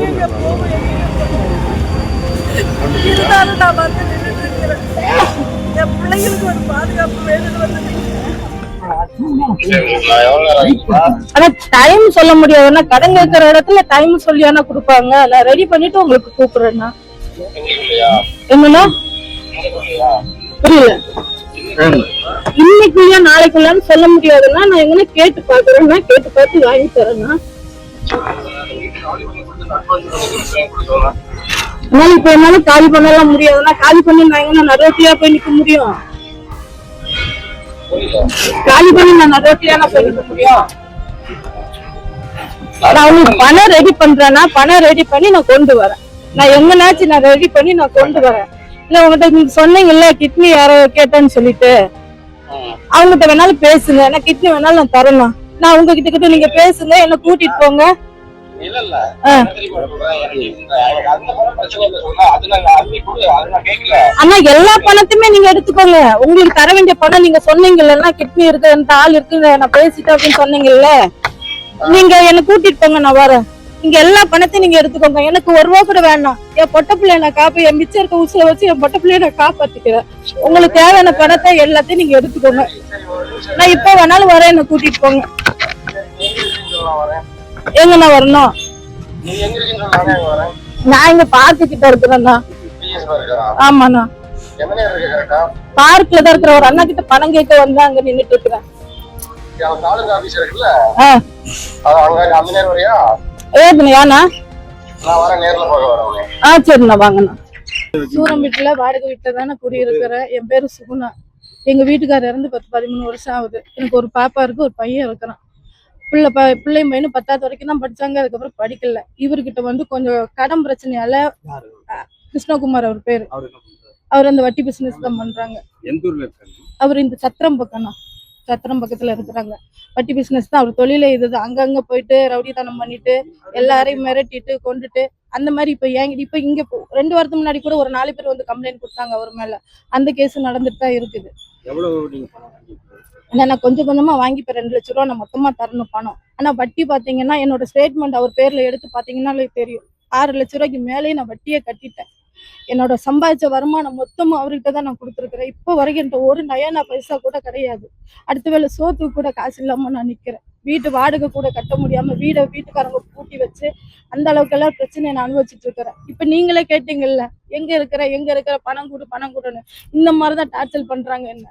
எங்க போகும் இருந்தாலும் நான் வந்து நின்றுட்டு இருக்கிறேன். என் பிள்ளைங்களுக்கு ஒரு பாதுகாப்பு வேணும்னு வந்து ஆனா டைம் சொல்ல முடியாதுன்னா கடன் கேட்கிற இடத்துல டைம் சொல்லியானா கொடுப்பாங்க. நான் ரெடி பண்ணிட்டு உங்களுக்கு கூப்பிடுறேன்னா என்னன்னா புரியல. இன்னைக்குள்ளயா நாளைக்குள்ளான்னு சொல்ல முடியாதுன்னா நான் எங்கன்னா கேட்டு பாக்குறேன்னா கேட்டு பார்த்து வாங்கி தரேன்னா இப்ப என்னால காலி பண்ணலாம் முடியாதுன்னா காலி பண்ணி நான் எங்கன்னா நடுரோட்டியா போய் நிக்க முடியும்? காலி பண்ணி நான் நடுரோட்டியா போய் நிக்க முடியும்? நான் உங்களுக்கு பணம் ரெடி பண்றேன்னா பணம் ரெடி பண்ணி நான் கொண்டு வரேன். நான் எங்கனாச்சும் நான் ரெடி பண்ணி நான் கொண்டு வரேன். இல்ல உங்ககிட்ட நீங்க சொன்னீங்கல்ல கிட்னி யாரோ கேட்டேன்னு சொல்லிட்டு அவங்ககிட்ட வேணாலும் பேசுங்க. நான் கிட்னி வேணாலும் நான் தரணும். நான் உங்ககிட்ட நீங்க பேசுங்க, என்ன கூட்டிட்டு போங்க. ஆனா எல்லா பணத்தையுமே நீங்க எடுத்துக்கோங்க. உங்களுக்கு தர வேண்டிய பணம் நீங்க சொன்னீங்கல்ல கிட்னி இருக்கு இந்த ஆள் இருக்கு நான் பேசிட்டேன் அப்படின்னு சொன்னீங்கல்ல, நீங்க என்ன கூட்டிட்டு போங்க, நான் வரேன். இங்க எல்லா பணத்தையும் நீங்க எடுத்துக்கோங்க. எனக்கு ஒரு ரூபா கூட வேணாம். என் பொட்ட பிள்ளைய நான் என் மிச்சம் இருக்க உசுல வச்சு என் பொட்ட பிள்ளைய நான் காப்பாத்திக்கிறேன். உங்களுக்கு தேவையான பணத்தை எல்லாத்தையும் நீங்க எடுத்துக்கோங்க. நான் இப்ப வேணாலும் வரேன், என்ன கூட்டிட்டு போங்க. எங்க நான் வரணும்? நான் இங்க பார்க்கு கிட்ட இருக்கிறேன்னா. ஆமாண்ணா, பார்க்ல தான் இருக்கிற ஒரு அண்ணா கிட்ட பணம் கேட்க வந்து அங்க நின்னுட்டு இருக்கிறேன். ஏதுண்ணா சரிண்ணா வாங்கண்ணா. சூரம் வீட்டுல வாடகை வீட்டுல தானே குடியிருக்கிறேன். என் பேரு சுகுணா. எங்க வீட்டுக்காரர் இறந்து 10-13 வருஷம் ஆகுது. எனக்கு ஒரு பாப்பா இருக்கு, ஒரு பையன் இருக்கிறான். பிள்ளையும் பையனும் 10வது வரைக்கும் தான் படிச்சாங்க. அதுக்கப்புறம் படிக்கல. இவர்கிட்ட வந்து கொஞ்சம் கடன் பிரச்சனையால கிருஷ்ணகுமார் அவர் பேரு. அவர் அந்த வட்டி பிசினஸ் தான் பண்றாங்க. அவர் இந்த சத்திரம் பக்கம்னா சத்திரம் பக்கத்துல இருக்கிறாங்க. வட்டி பிசினஸ் தான் அவர் தொழிலே. இதுதான். அங்கங்க போயிட்டு ரவுடித்தனம் பண்ணிட்டு எல்லாரையும் மிரட்டிட்டு கொண்டுட்டு அந்த மாதிரி இப்ப இங்க 2 வாரத்துக்கு முன்னாடி கூட ஒரு 4 பேர் வந்து கம்ப்ளைண்ட் கொடுத்தாங்க அவர் மேல. அந்த கேஸ் நடந்துட்டு தான் இருக்குது. நான் கொஞ்சம் கொஞ்சமா வாங்கி இப்ப 2 லட்சம் ரூபா நான் மொத்தமா தரணும் பணம். ஆனா வட்டி பாத்தீங்கன்னா என்னோட ஸ்டேட்மெண்ட் அவர் பேர்ல எடுத்து பாத்தீங்கன்னா தெரியும். 6 லட்சம் ரூபாய்க்கு மேலேயே நான் வட்டியே கட்டிட்டேன். என்னோட சம்பாதிச்ச வருமானம் மொத்தமும் அவர்கிட்ட தான் நான் கொடுத்துருக்கிறேன். இப்போ வரைக்கும் என்கிட்ட ஒரு நயனா பைசா கூட கிடையாது. அடுத்த வேலை சோத்துக்கு கூட காசு இல்லாம நான் நிக்கிறேன். வீட்டு வாடகை கூட கட்ட முடியாம வீட்டுக்காரங்க பூட்டி வச்சு அந்த அளவுக்கு எல்லாம் பிரச்சனையை நான் அனுபவிச்சுட்டு இருக்கிறேன். இப்ப நீங்களே கேட்டீங்கல்ல எங்க இருக்கிற பணம் கொடுன்னு. இந்த மாதிரிதான் டார்ச்சல் பண்றாங்க என்ன.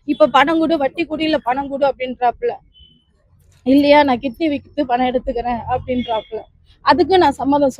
இப்ப பணம் கொடு, வட்டி கொடு, இல்ல பணம் கொடு அப்படின்றாப்புல. இல்லையா நான் கிட்னி விற்று பணம் எடுத்துக்கிறேன் அப்படின்றாப்புல. அதுக்கு நான் சம்மதம்